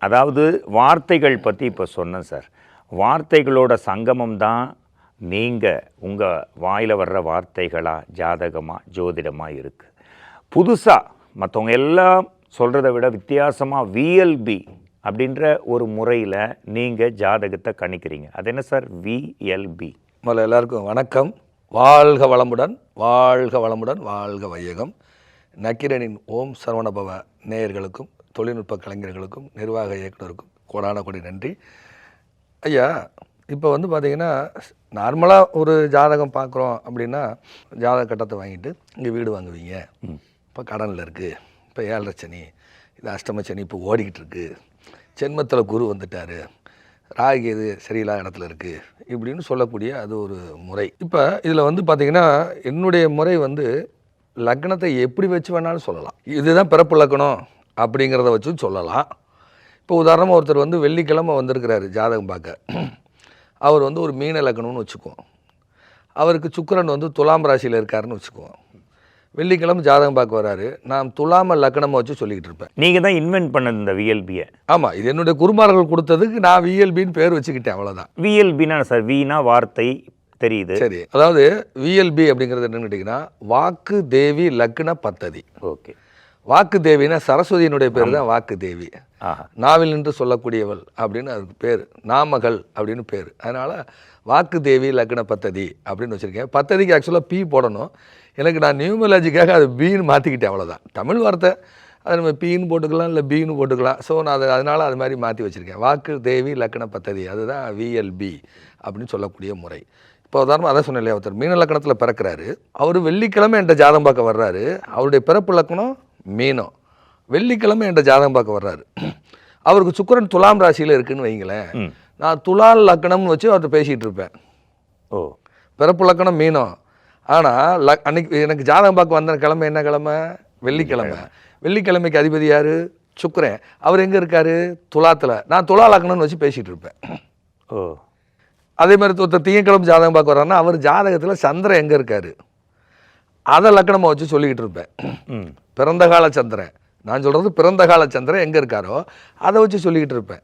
அதாவது வார்த்தைகள் பற்றி இப்போ சொன்னேன் சார். வார்த்தைகளோட சங்கமம் தான் நீங்கள் உங்கள் வாயில் வர்ற வார்த்தைகளாக ஜாதகமாக ஜோதிடமாக இருக்குது. புதுசாக மற்றவங்க எல்லாம் சொல்கிறத விட வித்தியாசமாக விஎல்பி அப்படின்ற ஒரு முறையில் நீங்கள் ஜாதகத்தை கணிக்கிறீங்க. அது என்ன சார் விஎல்பி? முதல்ல எல்லாருக்கும் வணக்கம். வாழ்க வளமுடன், வாழ்க வளமுடன், வாழ்க வையகம். நக்கீரனின் ஓம் சரவணபவ நேயர்களுக்கும் தொழில்நுட்ப கலைஞர்களுக்கும் நிர்வாக இயக்குனருக்கும் கோடான கோடி நன்றி. ஐயா, இப்போ பார்த்திங்கன்னா நார்மலாக ஒரு ஜாதகம் பார்க்குறோம் அப்படின்னா ஜாதக கட்டத்தை வாங்கிட்டு இங்கே வீடு வாங்குவீங்க. இப்போ கடனில் இருக்குது, இப்போ 7.5 சனி, இது அஷ்டம சனி இப்போ ஓடிக்கிட்டு இருக்குது, ஜென்மத்தில் குரு வந்துட்டார், ராகு எது சரியில்லாத இடத்துல இருக்குது இப்படின்னு சொல்லக்கூடிய அது ஒரு முறை. இப்போ இதில் பார்த்திங்கன்னா என்னுடைய முறை லக்னத்தை எப்படி வச்சு வேணாலும் சொல்லலாம். இதுதான் பிறப்பு லக்னம் அப்படிங்கிறத வச்சு சொல்லலாம். இப்போ உதாரணமாக ஒருத்தர் வெள்ளிக்கிழமை வந்திருக்கிறாரு ஜாதகம் பார்க்க. அவர் ஒரு மீன லக்னம்னு வச்சுக்குவோம். அவருக்கு சுக்கிரன் துலாம் ராசியில் இருக்காருன்னு வச்சுக்குவோம். வெள்ளிக்கிழமை ஜாதகம் பார்க்க வராரு. நான் துலாம லக்னமாக வச்சு சொல்லிக்கிட்டு இருப்பேன். நீங்கள் தான் இன்வென்ட் பண்ணது இந்த விஎல்பியை? ஆமாம், இது என்னுடைய குருமார்கள் கொடுத்ததுக்கு நான் விஎல்பின்னு பேர் வச்சுக்கிட்டேன், அவ்வளோதான். விஎல்பின்னா சார், வீணா வார்த்தை தெரியுது. சரி, அதாவது விஎல்பி அப்படிங்கிறது என்னன்னு கேட்டிங்கன்னா வாக்கு தேவி லக்ன பத்ததி. ஓகே. வாக்கு தேவினா சரஸ்வதியினுடைய பேர் தான் வாக்கு தேவி. நாவில் நின்று சொல்லக்கூடியவள் அப்படின்னு அதுக்கு பேர். நாமகள் அப்படின்னு பேர். அதனால் வாக்கு தேவி லக்ன பத்ததி அப்படின்னு வச்சுருக்கேன். பத்ததிக்கு ஆக்சுவலாக பி போடணும். எனக்கு நான் நியூமலாஜிக்காக அது பின்னு மாற்றிக்கிட்டேன், அவ்வளோதான். தமிழ் வார்த்தை அதை நம்ம பின்னு போட்டுக்கலாம், இல்லை பின்னு போட்டுக்கலாம். ஸோ நான் அதனால் அது மாதிரி மாற்றி வச்சுருக்கேன். வாக்கு தேவி லக்ன பத்ததி, அதுதான் விஎல்பி அப்படின்னு சொல்லக்கூடிய முறை. இப்போ உதாரணமாக அதான் சொன்னேன் இல்லையா, ஒருத்தர் மீன லக்கணத்தில் பிறக்கிறாரு. அவர் வெள்ளிக்கிழமை என்கிட்ட ஜாதகம் பார்க்க வர்றாரு. அவருடைய பிறப்பு லக்கணம் மீனம். வெள்ளிக்கிழமை என்கிட்ட ஜாதகம் பார்க்க வர்றாரு. அவருக்கு சுக்கிரன் துலாம் ராசியில் இருக்குன்னு வைங்களேன். நான் துலால் லக்கணம்னு வச்சு அவர்கிட்ட பேசிகிட்டு இருப்பேன். ஓ, பிறப்பு லக்கணம் மீனம். ஆனால் அன்னைக்கு எனக்கு ஜாதகம் பார்க்க வந்த கிழமை என்ன கிழமை? வெள்ளிக்கிழமை. வெள்ளிக்கிழமைக்கு அதிபதி யார்? சுக்கிரன். அவர் எங்கே இருக்கார்? துலாத்தில். நான் துலா லக்கணம்னு வச்சு பேசிகிட்டு இருப்பேன். ஓ, அதே மாதிரி ஒருத்தர் திங்கக்கிழமை ஜாதகம் பார்க்க வர்றாருன்னா அவர் ஜாதகத்தில் சந்திரன் எங்கே இருக்கார் அதை லக்கணமாக வச்சு சொல்லிக்கிட்டு இருப்பேன். பிறந்த கால சந்திரன், நான் சொல்கிறது பிறந்த கால சந்திரன் எங்கே இருக்காரோ அதை வச்சு சொல்லிக்கிட்டு இருப்பேன்.